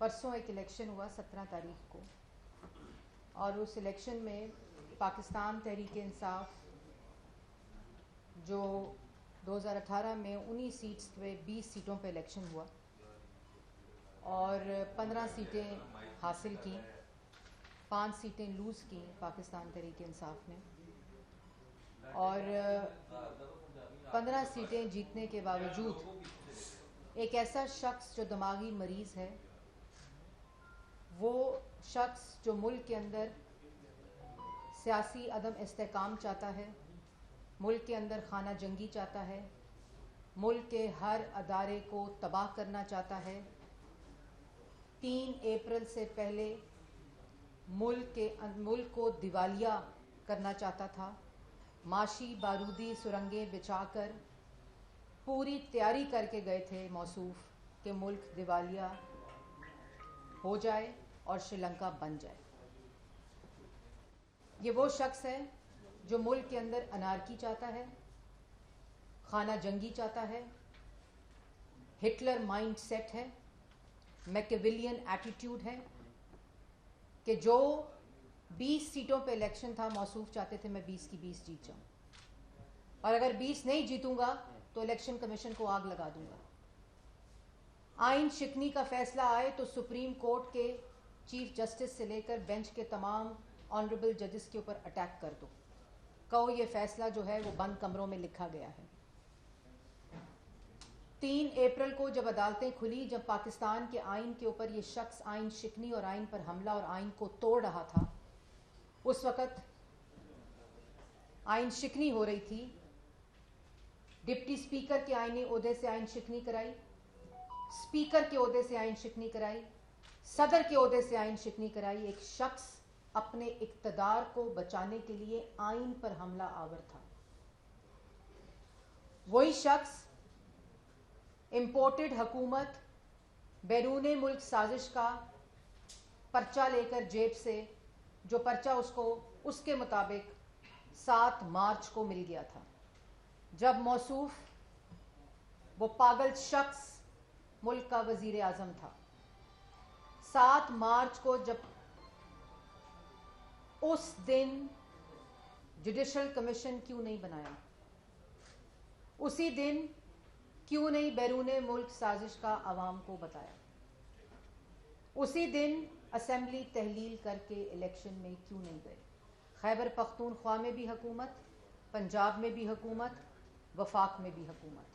परसों एक इलेक्शन हुआ 17 तारीख को, और उस इलेक्शन में पाकिस्तान तहरीक इंसाफ जो 2018 में 19 सीट्स पे 20 सीटों पे इलेक्शन हुआ और 15 सीटें हासिल की, 5 सीटें लूज़ की पाकिस्तान तहरीक इंसाफ ने, और 15 सीटें जीतने के बावजूद एक ऐसा शख्स जो दिमागी मरीज़ है, वो शख्स जो मुल्क के अंदर सियासी अदम इस्तेकाम चाहता है, मुल्क के अंदर खाना जंगी चाहता है, मुल्क के हर अदारे को तबाह करना चाहता है, 3 अप्रैल से पहले मुल्क को दिवालिया करना चाहता था, माशी बारूदी सुरंगें बिछाकर पूरी तैयारी करके गए थे मौसूफ कि मुल्क दिवालिया हो जाए और श्रीलंका बन जाए। ये वो शख्स है जो मुल्क के अंदर अनारकी चाहता है, खाना जंगी चाहता है, हिटलर माइंड सेट है, मैकेविलियन एटीट्यूड है कि जो 20 सीटों पे इलेक्शन था, मौसूफ चाहते थे मैं 20 की 20 जीत जाऊं, और अगर 20 नहीं जीतूंगा तो इलेक्शन कमीशन को आग लगा दूंगा। आइन शिकनी का फैसला आए तो सुप्रीम कोर्ट के चीफ जस्टिस से लेकर बेंच के तमाम ऑनरेबल जजेस के ऊपर अटैक कर दो, कहो ये फैसला जो है वो बंद कमरों में लिखा गया है। 3 अप्रैल को जब अदालतें खुली, जब पाकिस्तान के आइन के ऊपर ये शख्स आइन शिकनी और आइन पर हमला और आइन को तोड़ रहा था, उस वक़्त आइन शिकनी हो रही थी। डिप्टी स्पीकर के आईनी ओहदे से आइन शिकनी कराई, स्पीकर के ओहदे से आइन शिकनी कराई, सदर के ओहदे से आइन शिकनी कराई। एक शख्स अपने इक्तदार को बचाने के लिए आइन पर हमला आवर था। वही शख्स इंपोर्टेड हुकूमत बैरूने मुल्क साजिश का पर्चा लेकर जेब से, जो पर्चा उसको उसके मुताबिक 7 मार्च को मिल गया था, जब मौसूफ वो पागल शख्स मुल्क का वजीर आजम था। 7 मार्च को जब उस दिन जुडिशल कमीशन क्यों नहीं बनाया, उसी दिन क्यों नहीं बैरूने मुल्क साजिश का आवाम को बताया, उसी दिन असेंबली तहलील करके इलेक्शन में क्यों नहीं गए। खैबर पख्तूनख्वा में भी हुकूमत, पंजाब में भी हुकूमत, वफाक में भी हुकूमत,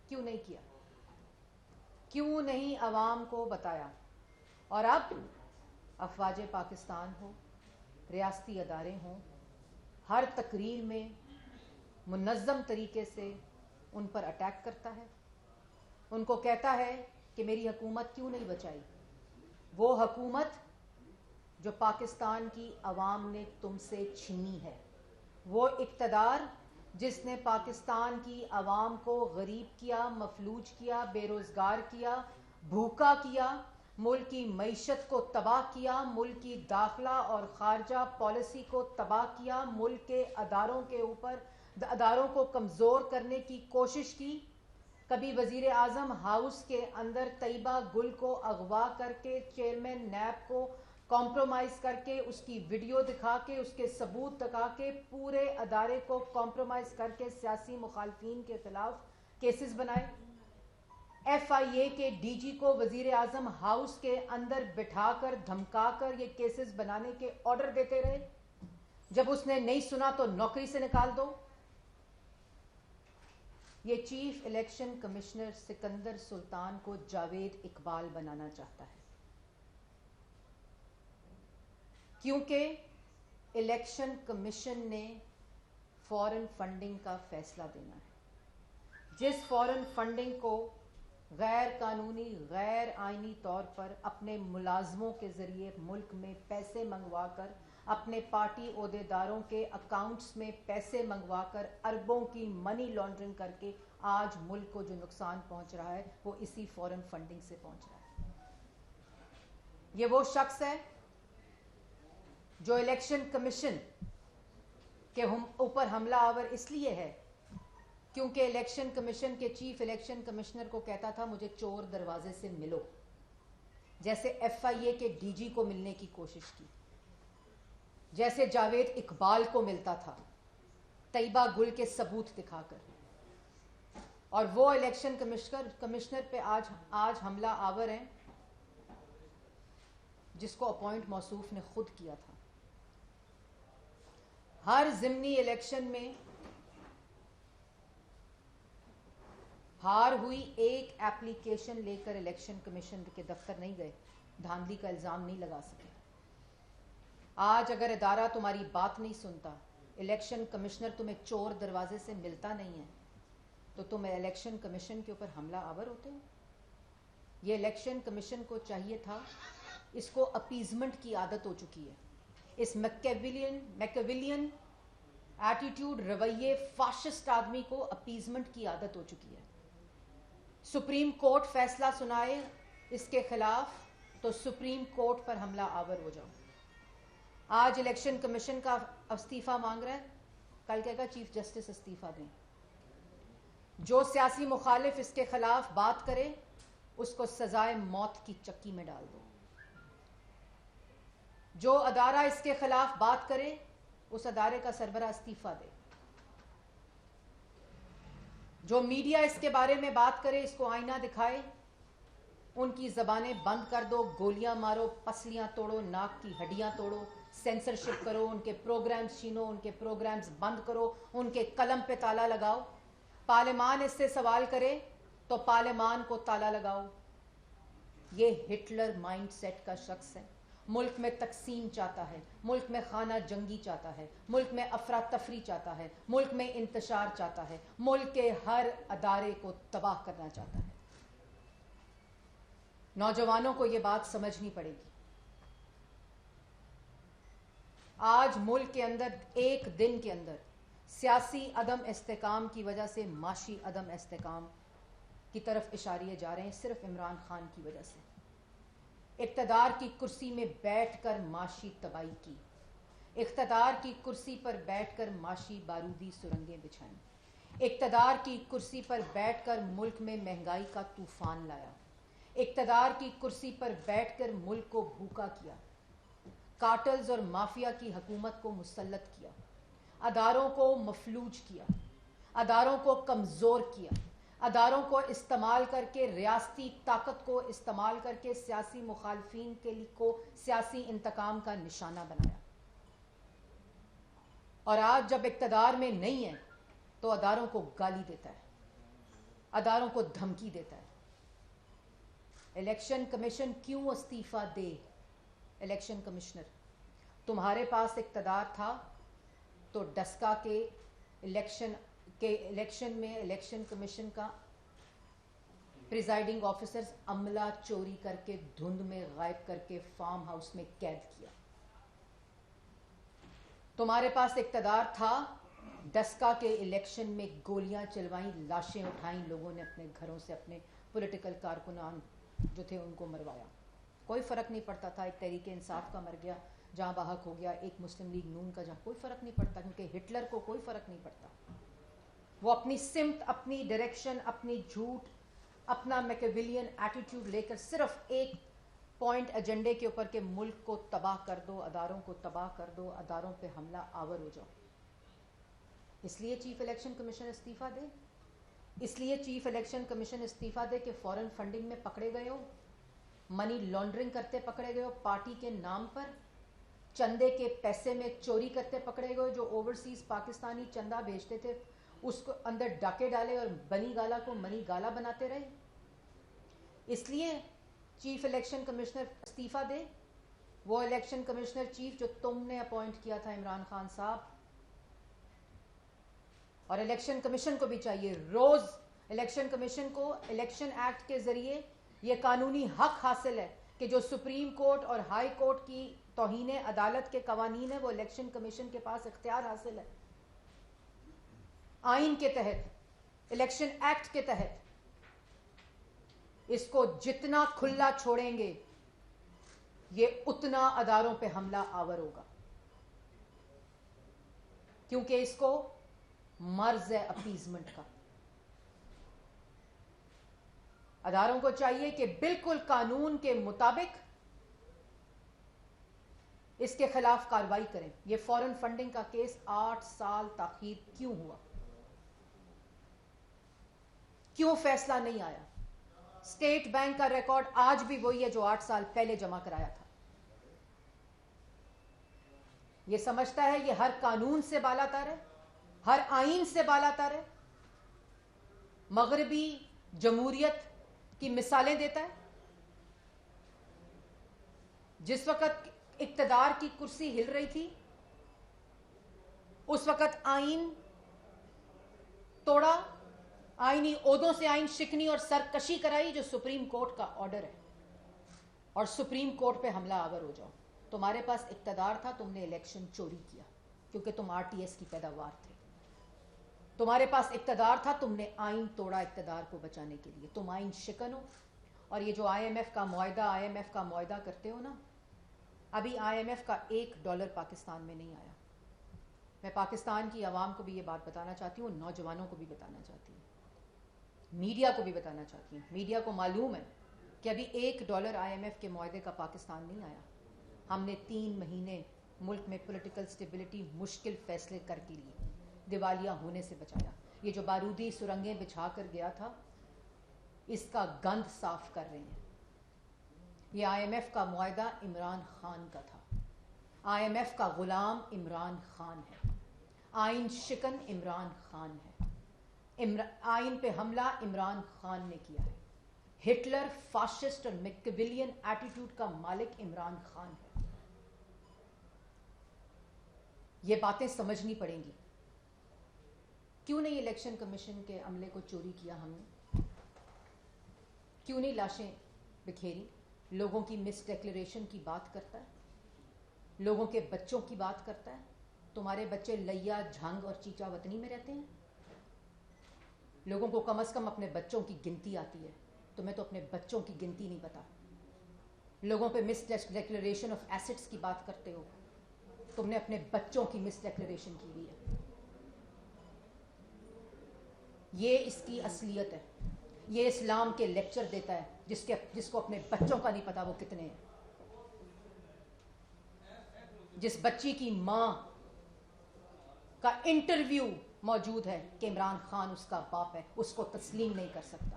क्यों नहीं किया, क्यों नहीं आवाम को बताया। और अब अफवाज पाकिस्तान हो, रियासती अदारे हों, हर तकरीर में मुनज़्ज़म तरीके से उन पर अटैक करता है, उनको कहता है कि मेरी हुकूमत क्यों नहीं बचाई। वो हुकूमत जो पाकिस्तान की आवाम ने तुमसे छीनी है, वो इक़्तिदार जिसने पाकिस्तान की आवाम को गरीब किया, मफलूज किया, बेरोज़गार किया, भूखा किया, मुल्क की मईशत को तबाह किया, मुल्क की दाखिला और खारजा पॉलिसी को तबाह किया, मुल्क के अदारों को कमज़ोर करने की कोशिश की। कभी वज़ीर आज़म हाउस के अंदर तैयबा गुल को अगवा करके, चेयरमैन नैब को कॉम्प्रोमाइज़ करके, उसकी वीडियो दिखा के, उसके सबूत दिखा के, पूरे अदारे को कॉम्प्रोमाइज़ करके सियासी मुखालफिन के खिलाफ केसेस बनाए। FIA के DG को वज़ीर आज़म हाउस के अंदर बिठाकर धमकाकर ये केसेस बनाने के ऑर्डर देते रहे। जब उसने नहीं सुना तो नौकरी से निकाल दो। ये chief election commissioner Sikandar Sultan को जावेद इकबाल बनाना चाहता है, क्योंकि इलेक्शन कमीशन ने फॉरेन फंडिंग का फैसला देना है। जिस फॉरेन फंडिंग को गैर कानूनी, गैर आइनी तौर पर अपने मुलाजमों के जरिए मुल्क में पैसे मंगवाकर, अपने पार्टी ओहदेदारों के अकाउंट्स में पैसे मंगवाकर, अरबों की मनी लॉन्ड्रिंग करके आज मुल्क को जो नुकसान पहुंच रहा है वो इसी फॉरेन फंडिंग से पहुंच रहा है। ये वो शख्स है जो इलेक्शन कमीशन के ऊपर हमला आवर इसलिए है क्योंकि इलेक्शन कमीशन के चीफ इलेक्शन कमिश्नर को कहता था मुझे चोर दरवाजे से मिलो। जैसे FIA के DG को मिलने की कोशिश की, जैसे जावेद इकबाल को मिलता था तैयबा गुल के सबूत दिखाकर, और वो इलेक्शन कमिश्नर पे आज हमला आवर हैं जिसको अपॉइंट मौसूफ ने खुद किया था। हर जिमनी इलेक्शन में हार हुई, एक एप्लीकेशन लेकर इलेक्शन कमीशन के दफ्तर नहीं गए, धांधली का इल्जाम नहीं लगा सके। आज अगर इदारा तुम्हारी बात नहीं सुनता, इलेक्शन कमिश्नर तुम्हें चोर दरवाजे से मिलता नहीं है, तो तुम इलेक्शन कमीशन के ऊपर हमला आवर होते हो। ये इलेक्शन कमीशन को चाहिए था, इसको अपीजमेंट की आदत हो चुकी है। इस मैकेविलियन एटीट्यूड, रवैये, फाशिस्ट आदमी को अपीजमेंट की आदत हो चुकी है। सुप्रीम कोर्ट फैसला सुनाए इसके खिलाफ तो सुप्रीम कोर्ट पर हमला आवर हो जाओ। आज इलेक्शन कमीशन का इस्तीफा मांग रहा है, कल कहेगा चीफ जस्टिस इस्तीफा दें। जो सियासी मुखालिफ इसके खिलाफ बात करे उसको सजाए मौत की चक्की में डाल दो। जो अदारा इसके खिलाफ बात करे उस अदारे का सरबरा इस्तीफा दे। जो मीडिया इसके बारे में बात करे इसको आईना दिखाए, उनकी जबानें बंद कर दो, गोलियां मारो, पसलियां तोड़ो, नाक की हड्डियां तोड़ो, सेंसरशिप करो, उनके प्रोग्राम्स छीनो, उनके प्रोग्राम्स बंद करो, उनके कलम पे ताला लगाओ। पार्लियामान इससे सवाल करे तो पार्लियामान को ताला लगाओ। ये हिटलर माइंडसेट का शख्स है। मुल्क में तकसीम चाहता है, मुल्क में खाना जंगी चाहता है, मुल्क में अफरा तफरी चाहता है, मुल्क में इंतशार चाहता है, मुल्क के हर अदारे को तबाह करना चाहता है। नौजवानों को यह बात समझनी पड़ेगी। आज मुल्क के अंदर एक दिन के अंदर सियासी अदम इस्तेकाम की वजह से माशी अदम इस्तेकाम की तरफ इशारे जा रहे हैं, सिर्फ इमरान खान की वजह से। इक़्तिदार की कुर्सी में बैठकर माशी तबाही की, इक़्तिदार की कुर्सी पर बैठकर माशी बारूदी सुरंगें बिछाई, इक़्तिदार की कुर्सी पर बैठकर मुल्क में महंगाई का तूफान लाया, इक़्तिदार की कुर्सी पर बैठकर मुल्क को भूखा किया, कार्टल्स और माफिया की हुकूमत को मुसल्लत किया, अदारों को मफलूज किया, अदारों को कमज़ोर किया, अदारों को इस्तेमाल करके, रियासती ताकत को इस्तेमाल करके सियासी मुखालफीन के लिए को सियासी इंतकाम का निशाना बनाया। और आज जब इक़्तिदार में नहीं है तो अदारों को गाली देता है, अदारों को धमकी देता है। इलेक्शन कमीशन क्यों इस्तीफा दे? इलेक्शन कमिश्नर, तुम्हारे पास इक़्तिदार था तो डस्का के इलेक्शन में इलेक्शन कमीशन का प्रिजाइडिंग ऑफिसर्स अमला चोरी करके, धुंध में गायब करके फार्म हाउस में कैद किया। तुम्हारे पास इक़्तिदार था, डस्का के इलेक्शन में गोलियां चलवाई, लाशें उठाई, लोगों ने अपने घरों से अपने पॉलिटिकल कारकुनान जो थे उनको मरवाया। कोई फ़र्क नहीं पड़ता था, एक तहरीके इंसाफ का मर गया जहां बाहक हो गया, एक मुस्लिम लीग नून का जहां कोई फ़र्क नहीं पड़ता, क्योंकि हिटलर को कोई फ़र्क नहीं पड़ता। वो अपनी सिमत, अपनी डायरेक्शन, अपनी झूठ, अपना मैकेविलियन एटीट्यूड लेकर सिर्फ एक पॉइंट एजेंडे के ऊपर के मुल्क को तबाह कर दो, अदारों को तबाह कर दो, अदारों पे हमला आवर हो जाओ। इसलिए चीफ इलेक्शन कमीशन इस्तीफा दे, इसलिए चीफ इलेक्शन कमीशन इस्तीफा दे कि फॉरेन फंडिंग में पकड़े गए हो, मनी लॉन्ड्रिंग करते पकड़े गए हो, पार्टी के नाम पर चंदे के पैसे में चोरी करते पकड़े गए, जो ओवरसीज पाकिस्तानी चंदा भेजते थे उसको अंदर डाके डाले और बनी गाला को मनी गाला बनाते रहे। इसलिए चीफ इलेक्शन कमिश्नर इस्तीफा दे, वो इलेक्शन कमिश्नर चीफ जो तुमने अपॉइंट किया था इमरान खान साहब। और इलेक्शन कमीशन को भी चाहिए, रोज इलेक्शन कमीशन को इलेक्शन एक्ट के जरिए ये कानूनी हक हासिल है कि जो सुप्रीम कोर्ट और हाई कोर्ट की तौहीन अदालत के कवानीन है वो इलेक्शन कमीशन के पास इख्तियार हासिल है। आइन के तहत, इलेक्शन एक्ट के तहत इसको जितना खुला छोड़ेंगे ये उतना अदारों पे हमला आवर होगा, क्योंकि इसको मर्ज है अपीजमेंट का। اداروں کو چاہیے کہ بالکل قانون کے مطابق اس کے خلاف کارروائی کریں. یہ فورن فنڈنگ کا کیس 8 سال تاخیر کیوں ہوا؟ کیوں فیصلہ نہیں آیا؟ اسٹیٹ بینک کا ریکارڈ آج بھی وہی ہے جو 8 سال پہلے جمع کرایا تھا. یہ سمجھتا ہے یہ ہر قانون سے بالاتر ہے, ہر آئین سے بالاتر ہے, مغربی جمہوریت کی مثالیں دیتا ہے. جس وقت اقتدار کی کرسی ہل رہی تھی اس وقت آئین توڑا, آئینی عہدوں سے آئین شکنی اور سرکشی کرائی, جو سپریم کورٹ کا آرڈر ہے, اور سپریم کورٹ پہ حملہ آور ہو جاؤ. تمہارے پاس اقتدار تھا, تم نے الیکشن چوری کیا کیونکہ تم آر ٹی ایس کی پیداوار تھے. تمہارے پاس اقتدار تھا, تم نے آئین توڑا اقتدار کو بچانے کے لیے. تم آئین شکن ہو. اور یہ جو آئی ایم ایف کا معاہدہ کرتے ہو نا, ابھی آئی ایم ایف کا $1 پاکستان میں نہیں آیا. میں پاکستان کی عوام کو بھی یہ بات بتانا چاہتی ہوں, نوجوانوں کو بھی بتانا چاہتی ہوں, میڈیا کو بھی بتانا چاہتی ہوں. میڈیا کو معلوم ہے کہ ابھی $1 آئی ایم ایف کے معاہدے کا پاکستان نہیں آیا. ہم نے 3 مہینے ملک میں پولیٹیکل سٹیبلٹی مشکل فیصلے کر کے لیے دیوالیہ ہونے سے بچایا. یہ جو بارودی سرنگیں بچھا کر گیا تھا, اس کا گند صاف کر رہے ہیں. یہ آئی ایم ایف کا معاہدہ عمران خان کا تھا. آئی ایم ایف کا غلام عمران خان ہے. آئین شکن عمران خان ہے. آئین پہ حملہ عمران خان نے کیا ہے. ہٹلر, فاشسٹ اور میکیویلین ایٹیٹیوڈ کا مالک عمران خان ہے. یہ باتیں سمجھنی پڑیں گی. کیوں نہیں الیکشن کمیشن کے عملے کو چوری کیا ہم نے؟ کیوں نہیں لاشیں بکھیری؟ لوگوں کی مس ڈیکلیریشن کی بات کرتا ہے, لوگوں کے بچوں کی بات کرتا ہے. تمہارے بچے لیا, جھنگ اور چیچا وطنی میں رہتے ہیں. لوگوں کو کم از کم اپنے بچوں کی گنتی آتی ہے, تمہیں تو اپنے بچوں کی گنتی نہیں پتا. لوگوں پہ مس ڈیکلیریشن آف ایسٹس کی بات کرتے ہو, تم نے اپنے بچوں کی مس ڈیکلیریشن کی ہوئی ہے. یہ اس کی اصلیت ہے. یہ اسلام کے لیکچر دیتا ہے, جس کو اپنے بچوں کا نہیں پتا وہ کتنے ہیں. جس بچی کی ماں کا انٹرویو موجود ہے کہ عمران خان اس کا باپ ہے, اس کو تسلیم نہیں کر سکتا.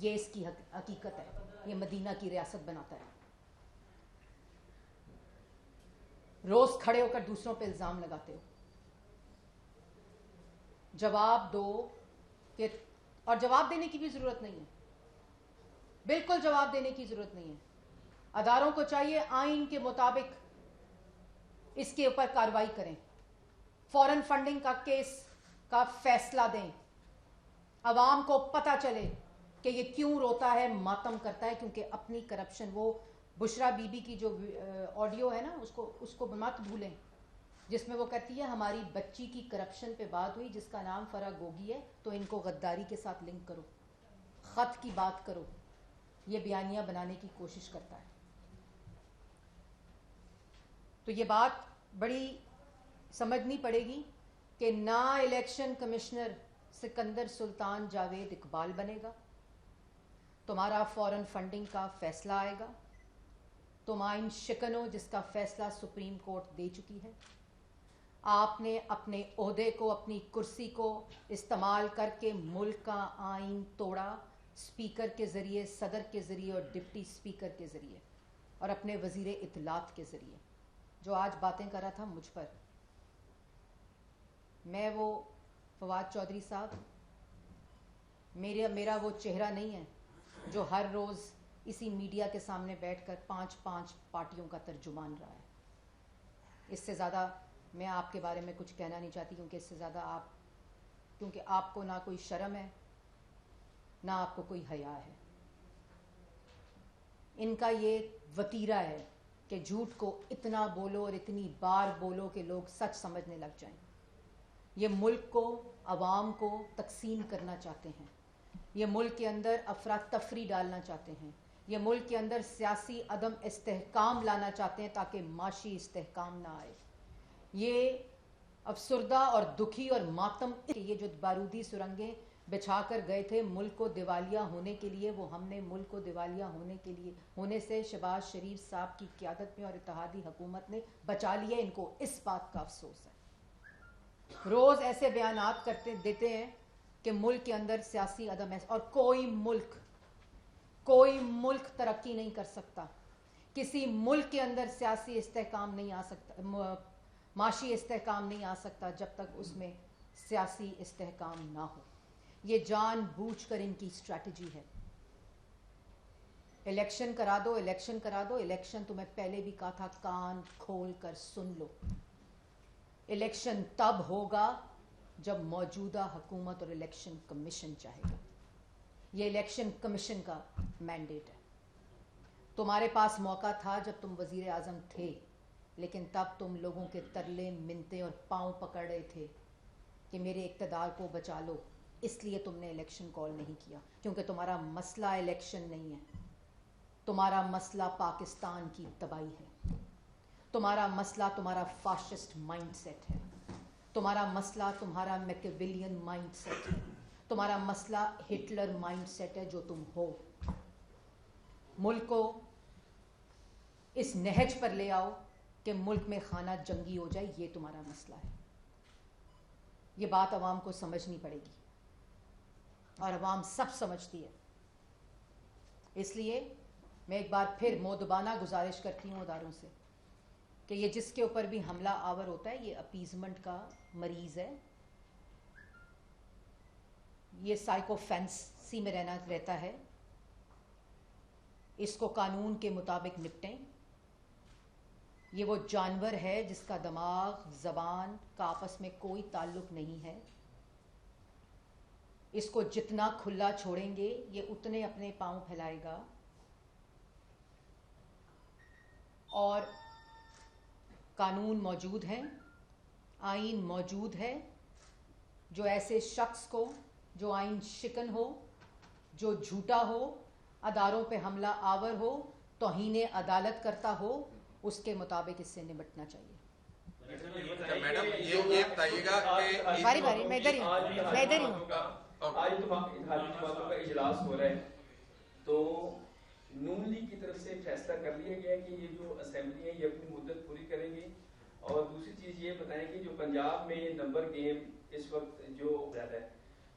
یہ اس کی حقیقت ہے. یہ مدینہ کی ریاست بناتا ہے. روز کھڑے ہو کر دوسروں پہ الزام لگاتے ہو. جواب دو کہ, اور جواب دینے کی بھی ضرورت نہیں ہے, بالکل جواب دینے کی ضرورت نہیں ہے. اداروں کو چاہیے آئین کے مطابق اس کے اوپر کارروائی کریں. فورن فنڈنگ کا کیس کا فیصلہ دیں. عوام کو پتہ چلے کہ یہ کیوں روتا ہے, ماتم کرتا ہے, کیونکہ اپنی کرپشن. وہ بشرا بی بی کی جو آڈیو ہے نا, اس کو مت بھولیں, جس میں وہ کہتی ہے ہماری بچی کی کرپشن پہ بات ہوئی جس کا نام فرح گوگی ہے, تو ان کو غداری کے ساتھ لنک کرو, خط کی بات کرو. یہ بیانیہ بنانے کی کوشش کرتا ہے. تو یہ بات بڑی سمجھنی پڑے گی کہ نہ الیکشن کمشنر سکندر سلطان جاوید اقبال بنے گا. تمہارا فورن فنڈنگ کا فیصلہ آئے گا. تم آئین شکن ہو جس کا فیصلہ سپریم کورٹ دے چکی ہے. آپ نے اپنے عہدے کو, اپنی کرسی کو استعمال کر کے ملک کا آئین توڑا, اسپیکر کے ذریعے, صدر کے ذریعے اور ڈپٹی اسپیکر کے ذریعے, اور اپنے وزیر اطلاعات کے ذریعے. جو آج باتیں کر رہا تھا مجھ پر, میں وہ فواد چودھری صاحب, میرا وہ چہرہ نہیں ہے جو ہر روز اسی میڈیا کے سامنے بیٹھ کر 5 پارٹیوں کا ترجمان رہا ہے. اس سے زیادہ میں آپ کے بارے میں کچھ کہنا نہیں چاہتی, کیونکہ اس سے زیادہ کیونکہ آپ کو نہ کوئی شرم ہے, نہ آپ کو کوئی حیا ہے. ان کا یہ وتیرہ ہے کہ جھوٹ کو اتنا بولو اور اتنی بار بولو کہ لوگ سچ سمجھنے لگ جائیں. یہ ملک کو, عوام کو تقسیم کرنا چاہتے ہیں. یہ ملک کے اندر افراتفری ڈالنا چاہتے ہیں. یہ ملک کے اندر سیاسی عدم استحکام لانا چاہتے ہیں تاکہ معاشی استحکام نہ آئے. یہ افسردہ اور دکھی اور ماتم, یہ جو بارودی سرنگیں بچھا کر گئے تھے ملک کو دیوالیہ ہونے کے لیے. وہ ہم نے ملک کو دیوالیہ ہونے سے شہباز شریف صاحب کی قیادت میں اور اتحادی حکومت نے بچا لیا. ان کو اس بات کا افسوس ہے. روز ایسے بیانات دیتے ہیں کہ ملک کے اندر سیاسی عدم ہے, اور کوئی ملک ترقی نہیں کر سکتا. کسی ملک کے اندر سیاسی استحکام نہیں آ سکتا, معاشی استحکام نہیں آ سکتا جب تک اس میں سیاسی استحکام نہ ہو. یہ جان بوجھ کر ان کی اسٹریٹجی ہے. الیکشن کرا دو, الیکشن کرا دو. الیکشن تو میں پہلے بھی کہا تھا, کان کھول کر سن لو. الیکشن تب ہوگا جب موجودہ حکومت اور الیکشن کمیشن چاہے گا. یہ الیکشن کمیشن کا مینڈیٹ ہے. تمہارے پاس موقع تھا جب تم وزیر اعظم تھے, لیکن تب تم لوگوں کے ترلے منتے اور پاؤں پکڑ رہے تھے کہ میرے اقتدار کو بچا لو. اس لیے تم نے الیکشن کال نہیں کیا, کیونکہ تمہارا مسئلہ الیکشن نہیں ہے. تمہارا مسئلہ پاکستان کی تباہی ہے. تمہارا مسئلہ تمہارا فاشسٹ مائنڈ سیٹ ہے. تمہارا مسئلہ تمہارا میکیویلین مائنڈ سیٹ ہے. تمہارا مسئلہ ہٹلر مائنڈ سیٹ ہے جو تم ہو. ملک کو اس نہج پر لے آؤ کہ ملک میں خانہ جنگی ہو جائے. یہ تمہارا مسئلہ ہے. یہ بات عوام کو سمجھنی پڑے گی, اور عوام سب سمجھتی ہے. اس لیے میں ایک بار پھر مؤدبانہ گزارش کرتی ہوں اداروں سے کہ یہ جس کے اوپر بھی حملہ آور ہوتا ہے, یہ اپیزمنٹ کا مریض ہے. یہ سائیکو فینسی میں رہتا ہے. اس کو قانون کے مطابق نپٹیں. یہ وہ جانور ہے جس کا دماغ زبان کا آپس میں کوئی تعلق نہیں ہے. اس کو جتنا کھلا چھوڑیں گے یہ اتنے اپنے پاؤں پھیلائے گا. اور قانون موجود ہیں, آئین موجود ہے. جو ایسے شخص کو جو آئین شکن ہو, جو جھوٹا ہو, اداروں پہ حملہ آور ہو, توہین عدالت کرتا ہو, اس کے مطابق اس سے نمٹنا چاہیے. میڈم یہ بتائیے گا کہ باری باری میں ادھر ہی ہوں. آج تو اتحادی جماعتوں کا اجلاس ہو رہا ہے, تو نون لیگ کی طرف سے فیصلہ کر لیا گیا ہے کہ یہ جو اسمبلی ہے یہ اپنی مدت پوری کریں گے. اور دوسری چیز یہ بتائیں کہ جو پنجاب میں نمبر گیم اس وقت جو زیادہ ہے,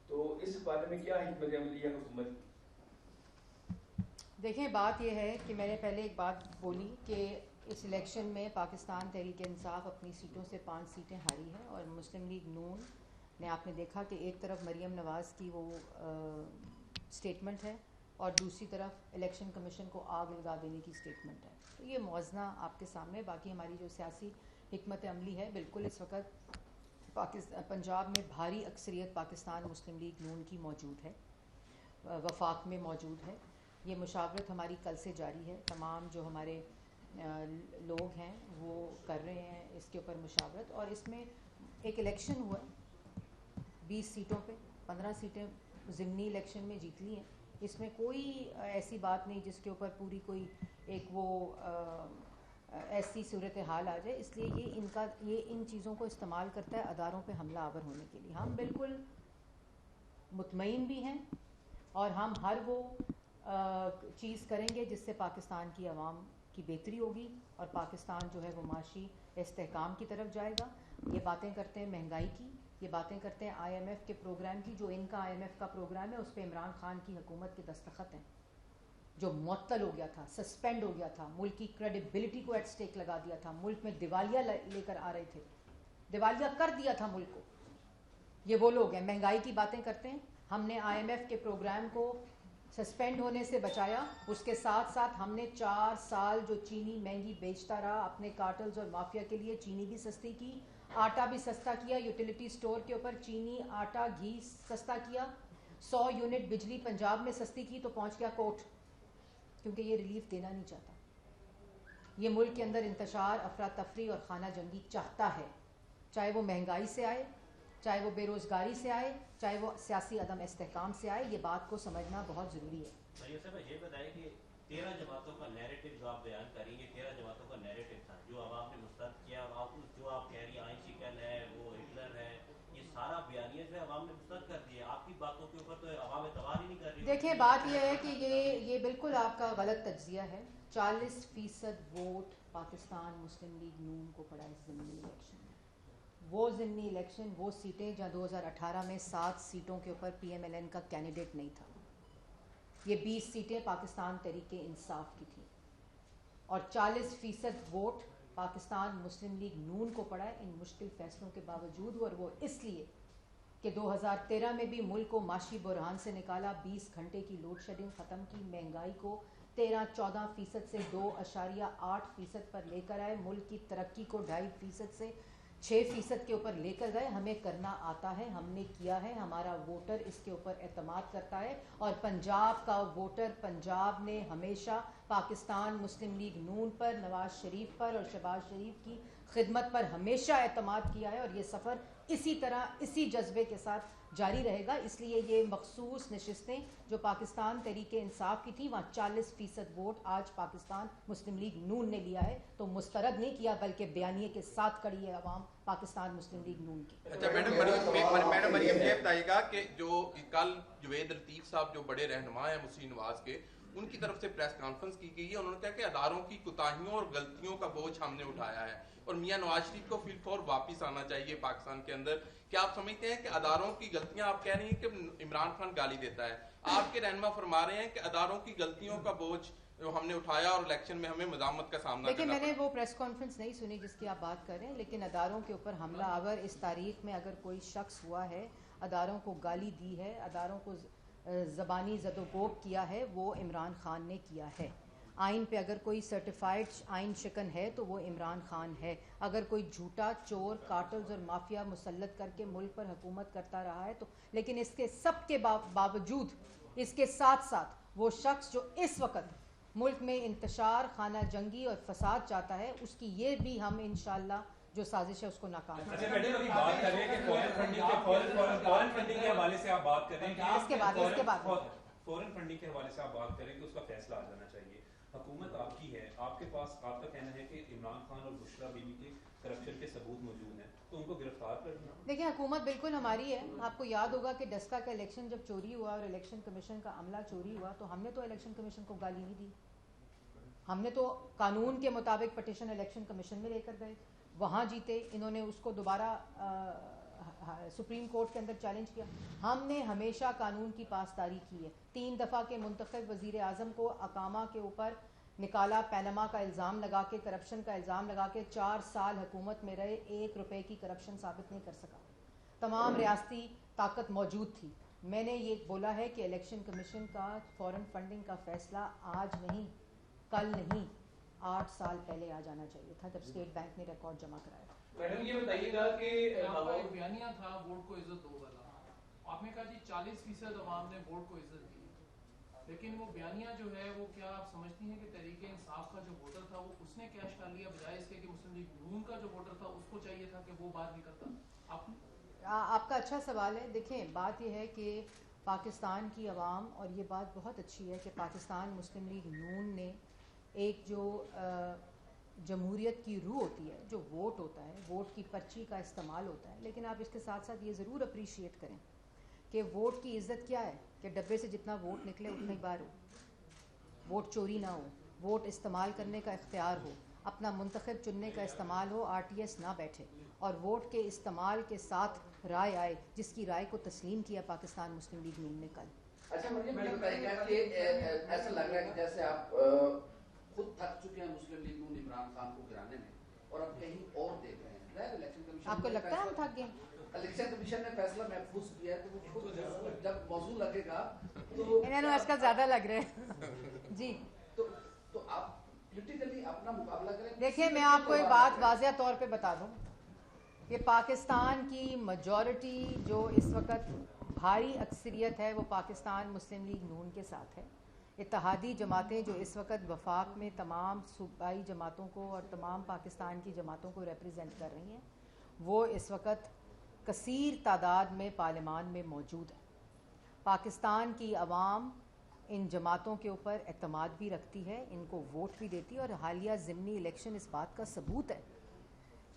تو اس بارے میں کیا حکمت عملی ہے حکومت کی؟ دیکھیں, بات یہ ہے کہ میں نے پہلے ایک بات بولی کہ اس الیکشن میں پاکستان تحریک انصاف اپنی سیٹوں سے 5 سیٹیں ہاری ہے, اور مسلم لیگ نون نے, آپ نے دیکھا کہ ایک طرف مریم نواز کی وہ سٹیٹمنٹ ہے اور دوسری طرف الیکشن کمیشن کو آگ لگا دینے کی سٹیٹمنٹ ہے. تو یہ موازنہ آپ کے سامنے. باقی ہماری جو سیاسی حکمت عملی ہے, بالکل اس وقت پنجاب میں بھاری اکثریت پاکستان مسلم لیگ نون کی موجود ہے, وفاق میں موجود ہے. یہ مشاورت ہماری کل سے جاری ہے. تمام جو ہمارے لوگ ہیں وہ کر رہے ہیں اس کے اوپر مشاورت. اور اس میں ایک الیکشن ہوا ہے 20 سیٹوں پہ, 15 سیٹیں ضمنی الیکشن میں جیت لی ہیں. اس میں کوئی ایسی بات نہیں جس کے اوپر پوری کوئی ایک وہ ایسی صورتحال آ جائے. اس لیے یہ ان چیزوں کو استعمال کرتا ہے اداروں پہ حملہ آور ہونے کے لیے. ہم بالکل مطمئن بھی ہیں, اور ہم ہر وہ چیز کریں گے جس سے پاکستان کی عوام کی بہتری ہوگی اور پاکستان جو ہے وہ معاشی استحکام کی طرف جائے گا. یہ باتیں کرتے ہیں مہنگائی کی, یہ باتیں کرتے ہیں آئی ایم ایف کے پروگرام کی. جو ان کا آئی ایم ایف کا پروگرام ہے اس پہ عمران خان کی حکومت کے دستخط ہیں, جو معطل ہو گیا تھا, سسپینڈ ہو گیا تھا, ملک کی کریڈیبلٹی کو ایٹ سٹیک لگا دیا تھا, ملک میں دیوالیہ لے کر آ رہے تھے, دیوالیہ کر دیا تھا ملک کو. یہ وہ لوگ ہیں مہنگائی کی باتیں کرتے ہیں. ہم نے آئی ایم ایف کے پروگرام کو سسپینڈ ہونے سے بچایا. اس کے ساتھ ساتھ ہم نے 4 سال جو چینی مہنگی بیچتا رہا اپنے کارٹلز اور مافیا کے لیے, چینی بھی سستی کی, آٹا بھی سستا کیا. یوٹیلیٹی سٹور کے اوپر چینی, آٹا, گھی سستا کیا. 100 یونٹ بجلی پنجاب میں سستی کی تو پہنچ گیا کورٹ, کیونکہ یہ ریلیف دینا نہیں چاہتا. یہ ملک کے اندر انتشار, افراتفری اور خانہ جنگی چاہتا ہے, چاہے وہ مہنگائی سے آئے, چاہے وہ بے روزگاری سے آئے, چاہے وہ سیاسی عدم استحکام سے آئے. یہ بات کو سمجھنا بہت ضروری ہے. یہ بتائیں کہ 13 جماعتوں کا نیریٹو جو آپ بیان کریں گے, 13 جماعتوں کا نیریٹو تھا جو عوام نے مسترد کیا, اور جو آپ کہہ رہی ہیں آئین شکن ہے, وہ ہٹلر ہے, یہ सारा बयानिया जो है अवाम ने मुस्तरद कर दिए, आपकी बातों के ऊपर तो अवाम एतबार ही नहीं कर रही। देखिए बात यह है कि ये बिल्कुल आपका गलत तज्जिया है। 40% वोट पाकिस्तान मुस्लिम लीग नून को पड़ा इस ज़िमनी इलेक्शन में। वो ज़िमनी इलेक्शन, वो सीटें जहाँ 2018 में 7 सीटों के ऊपर PMLN का कैंडिडेट नहीं था, ये 20 सीटें पाकिस्तान तहरीके इंसाफ की थी और 40% वोट पाकिस्तान मुस्लिम लीग नून को पड़ा है इन मुश्किल फैसलों के बावजूद। और वो इसलिए कि 2013 में भी मुल्क को माशी बुरहान से निकाला, 20 घंटे की लोड शेडिंग ख़त्म की, महंगाई को 13-14% से 2.8% पर लेकर आए, मुल्क की तरक्की को 2.5% से 6% के ऊपर लेकर गए। हमें करना आता है, हमने किया है, हमारा वोटर इसके ऊपर एतमाद करता है। और पंजाब का वोटर, पंजाब ने हमेशा पाकिस्तान मुस्लिम लीग नून पर, नवाज शरीफ पर और शहबाज शरीफ की खिदमत पर हमेशा एतमाद किया है और ये सफ़र इसी तरह, इसी जज्बे के साथ जारी रहेगा। इसलिए ये मखसूस नशिस्तें जो पाकिस्तान तहरीके इंसाफ की थी, वहाँ 40% वोट आज पाकिस्तान मुस्लिम लीग नून ने लिया है, तो मुस्तरद नहीं किया बल्कि बयानिए के साथ खड़ी है अवाम पाकिस्तान मुस्लिम लीग नून की। अच्छा मैडम मरियम ये बताइएगा कि जो कल जुवेद लतीफ़ साहब जो बड़े रहनुमा हैं मुस्लिम नवाज के, उनकी तरफ से प्रेस कॉन्फ्रेंस की गई है, उन्होंने कहा कि अदारों की कोताहियों और गलतियों का बोझ हमने उठाया है और मियां नवाज शरीफ को फिलफौर वापस आना चाहिए पाकिस्तान के अंदर। क्या आप समझते हैं कि अदारों की गलतियां, आप कह रही हैं कि इमरान खान गाली देता है, आपके रहनुमा फरमा रहे हैं कि अदारों की गलतियों का बोझ जो हमने उठाया और इलेक्शन में हमें मज़ामत का सामना देखिए, करना मैंने वो प्रेस कॉन्फ्रेंस नहीं सुनी जिसकी आप बात कर रहे हैं, लेकिन अदारों के ऊपर हमला अगर इस तारीख में अगर कोई शख्स हुआ है, अदारों को गाली दी है, अदारों को ज़बानी ज़दोकोब किया है, वो इमरान खान ने किया है। आइन पे अगर कोई सर्टिफाइड आइन शिकन है तो वो इमरान खान है। अगर कोई झूठा चोर, कार्टल्स और माफिया मुसल्लत करके मुल्क पर हुकूमत करता रहा है तो, लेकिन इसके सब के बावजूद, इसके साथ साथ वो शख्स जो इस वक्त मुल्क में इंतशार, खाना जंगी और फसाद चाहता है, उसकी ये भी हम इंशाअल्लाह जो साजिश है उसको नाकाम करेंगे। अच्छा मैडम, अभी बात कर रहे हैं कि फॉरेन फंडिंग के हवाले से आप बात कर रहे हैं कि इसके बाद फॉरेन फंडिंग के हवाले से आप बात करें कि उसका फैसला आ जाना चाहिए। हुकूमत आपकी है, आपके पास आपका कहना है कि इमरान खान और बुशरा बीबी के करप्शन के सबूत मौजूद हैं, तो उनको गिरफ्तार कर दिया। देखिए, हुकूमत बिल्कुल हमारी है। आपको याद होगा कि डस्का का इलेक्शन जब चोरी हुआ और इलेक्शन कमीशन का अमला चोरी हुआ तो हमने तो इलेक्शन कमीशन को गाली नहीं दी, हमने तो कानून के मुताबिक पटिशन इलेक्शन कमीशन में लेकर गए, वहाँ जीते, इन्होंने उसको दोबारा सुप्रीम कोर्ट के अंदर चैलेंज किया। हमने हमेशा कानून की पासदारी की है। 3 दफ़ा के मुंतखब वज़ीर आज़म को अकामा के ऊपर निकाला, पैनमा का इल्ज़ाम लगा के, करप्शन का इल्ज़ाम लगा के, 4 साल हुकूमत में रहे, 1 रुपए की करप्शन साबित नहीं कर सका। तमाम रियासती ताकत मौजूद थी। मैंने ये बोला है कि इलेक्शन कमीशन का फॉरेन फंडिंग का फैसला आज नहीं, कल नहीं, 8 साल पहले आ जाना चाहिए था जब स्टेट बैंक ने रिकॉर्ड जमा कराया। मैडम ये बताइएगा कि आपका एक बयानिया था वोट को इज्जत दो वाला, आपने कहा जी 40% अवाम ने वोट को इज्जत दी, लेकिन वो बयानिया जो है वो क्या आप समझती हैं कि तहरीके इंसाफ का जो वोटर था वो उसने कैश कर लिया, बजाय इसके कि मुस्लिम लीग नून का जो वोटर था उसको चाहिए था कि वो बात निकलता? आपका अच्छा सवाल है। देखें, बात यह है कि पाकिस्तान की आवाम, और ये बात बहुत अच्छी है कि पाकिस्तान मुस्लिम लीग नून ने एक जो जमहूरियत की रूह होती है, जो वोट होता है, वोट की पर्ची का इस्तेमाल होता है, लेकिन आप इसके साथ साथ ये ज़रूर अप्रीशिएट करें कि वोट की इज़्ज़त क्या है कि डब्बे से जितना वोट निकले उतना ही बार हो, वोट चोरी ना हो, वोट इस्तेमाल करने का इख्तियार हो, अपना मुंतखब चुनने का इस्तेमाल हो, RTS ना बैठे और वोट के इस्तेमाल के साथ राय आए, जिसकी राय को तस्लीम किया पाकिस्तान मुस्लिम लीग नून ने कल। अच्छा मुझे बताइएगा कि ऐसा लग रहा है कि जैसे आप खुद थक चुके हैं मुस्लिम लीग नून इमरान खान को गिराने में और अब कहीं और देख रहे हैं। इलेक्शन कमीशन, आपको लगता है हम थक गए? इलेक्शन कमीशन ने फैसला महफूज किया है तो वो खुद जब मौजूद लगेगा तो इन्हें आजकल ज़्यादा लग रहे हैं जी। तो आप पोलिटिकली अपना मुकाबला करें। देखिए, मैं आपको एक बात वाज़िया तौर पे बता दूं कि पाकिस्तान की मेजॉरिटी जो इस वक्त भारी अक्सरियत है वो पाकिस्तान मुस्लिम लीग नून के साथ है। इत्तेहादी जमातें जो इस वक्त वफाक में तमाम सूबाई जमातों को और तमाम पाकिस्तान की जमातों को रिप्रेजेंट कर रही हैं, वो इस वक्त कसीर तादाद में पार्लिमान में मौजूद है। पाकिस्तान की आवाम इन जमातों के ऊपर एतमाद भी रखती है, इनको वोट भी देती है और हालिया ज़िमनी इलेक्शन इस बात का सबूत है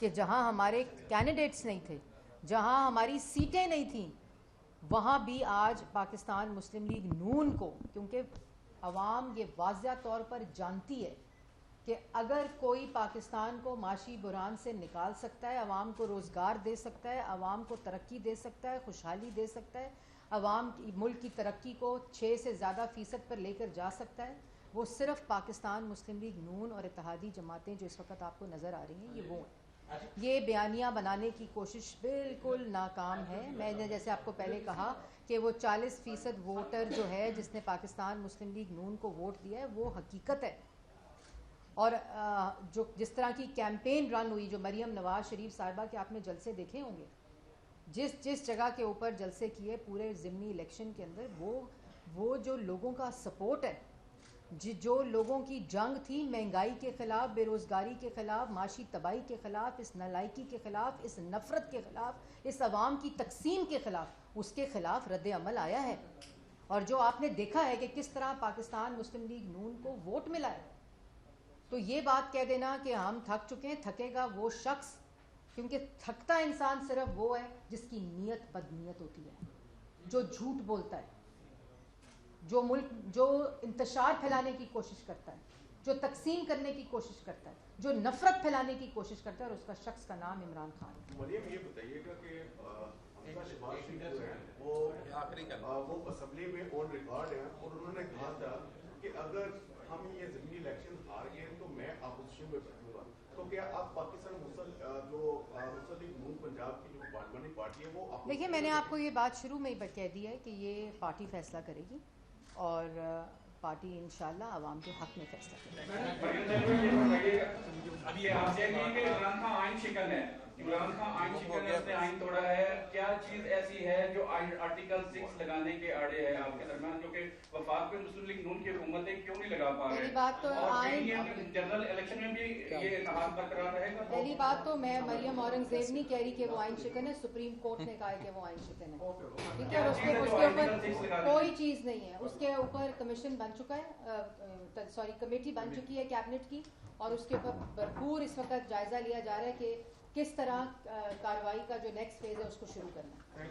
कि जहां हमारे कैंडिडेट्स नहीं थे, جہاں ہماری سیٹیں نہیں تھیں وہاں بھی آج پاکستان مسلم لیگ نون کو، کیونکہ عوام یہ واضح طور پر جانتی ہے کہ اگر کوئی پاکستان کو معاشی بحران سے نکال سکتا ہے، عوام کو روزگار دے سکتا ہے، عوام کو ترقی دے سکتا ہے، خوشحالی دے سکتا ہے، عوام کی ملک کی ترقی کو 6 سے زیادہ فیصد پر لے کر جا سکتا ہے، وہ صرف پاکستان مسلم لیگ نون اور اتحادی جماعتیں جو اس وقت آپ کو نظر آ رہی ہیں یہ وہ ہیں۔ یہ بیانیہ بنانے کی کوشش بالکل ناکام ہے۔ میں نے جیسے آپ کو پہلے کہا کہ وہ 40% ووٹر جو ہے جس نے پاکستان مسلم لیگ نون کو ووٹ دیا ہے وہ حقیقت ہے، اور جو جس طرح کی کیمپین رن ہوئی، جو مریم نواز شریف صاحبہ کے آپ نے جلسے دیکھے ہوں گے، جس جگہ کے اوپر جلسے کیے پورے ضمنی الیکشن کے اندر، وہ جو لوگوں کا سپورٹ ہے، جو لوگوں کی جنگ تھی مہنگائی کے خلاف، بے روزگاری کے خلاف، معاشی تباہی کے خلاف، اس نالائکی کے خلاف، اس نفرت کے خلاف، اس عوام کی تقسیم کے خلاف، اس کے خلاف رد عمل آیا ہے۔ اور جو آپ نے دیکھا ہے کہ کس طرح پاکستان مسلم لیگ نون کو ووٹ ملا ہے، تو یہ بات کہہ دینا کہ ہم تھک چکے ہیں، تھکے گا وہ شخص، کیونکہ تھکتا انسان صرف وہ ہے جس کی نیت بدنیت ہوتی ہے، جو جھوٹ بولتا ہے، جو انتشار پھیلانے کی کوشش کرتا ہے، جو تقسیم کرنے کی کوشش کرتا ہے، جو نفرت پھیلانے کی کوشش کرتا ہے، اور اس کا شخص کا نام عمران خان ہے۔ مریم یہ بتائیے گا کہ وہ اسمبلی میں آن ریکارڈ ہیں اور انہوں نے کہا تھا کہ اگر ہم یہ ضمنی الیکشن ہار گئے تو میں اپوزیشن میں بیٹھوں گا، تو کیا آپ پاکستان مسلم لیگ نون پنجاب کی جو پارلیمنٹری پارٹی ہے وہ دیکھیے میں نے آپ کو یہ بات شروع میں ہی کہہ دی ہے کہ یہ پارٹی فیصلہ کرے گی، اور پارٹی انشاءاللہ عوام کے حق میں فیصلہ کرے گی۔ ابھی آپ سے کہ عمران خان آئین شکن ہے، عمران خان آئین شکن ہے، اس نے آئین توڑا ہے، کیا چیز ایسی ہے جو آرٹیکل 6 لگانے کے آڑے ہے آپ کے درمیان، جو کہ وفاق میں مسلم لیگ نون کی حکومتیں کیوں نہیں لگا پا رہے؟ پہلی بات تو جنرل الیکشن میں بھی یہ نہاد برقرار رہے گا؟ پہلی بات تو میں مریم اورنگزیب نہیں کہہ رہی کہ وہ آئین شکن ہے، سپریم کورٹ نے کہا ہے کہ وہ آئین شکن ہے، ٹھیک ہے، اس کے اوپر کوئی چیز نہیں ہے، اس کے اوپر کمیشن بن چکا ہے، کمیٹی بن چکی ہے کیبنٹ کی، اور اس کے اوپر بھرپور اس وقت جائزہ لیا جا رہا ہے کہ کس طرح کارروائی کا جو نیکسٹ فیز ہے اس کو شروع کرنا ہے۔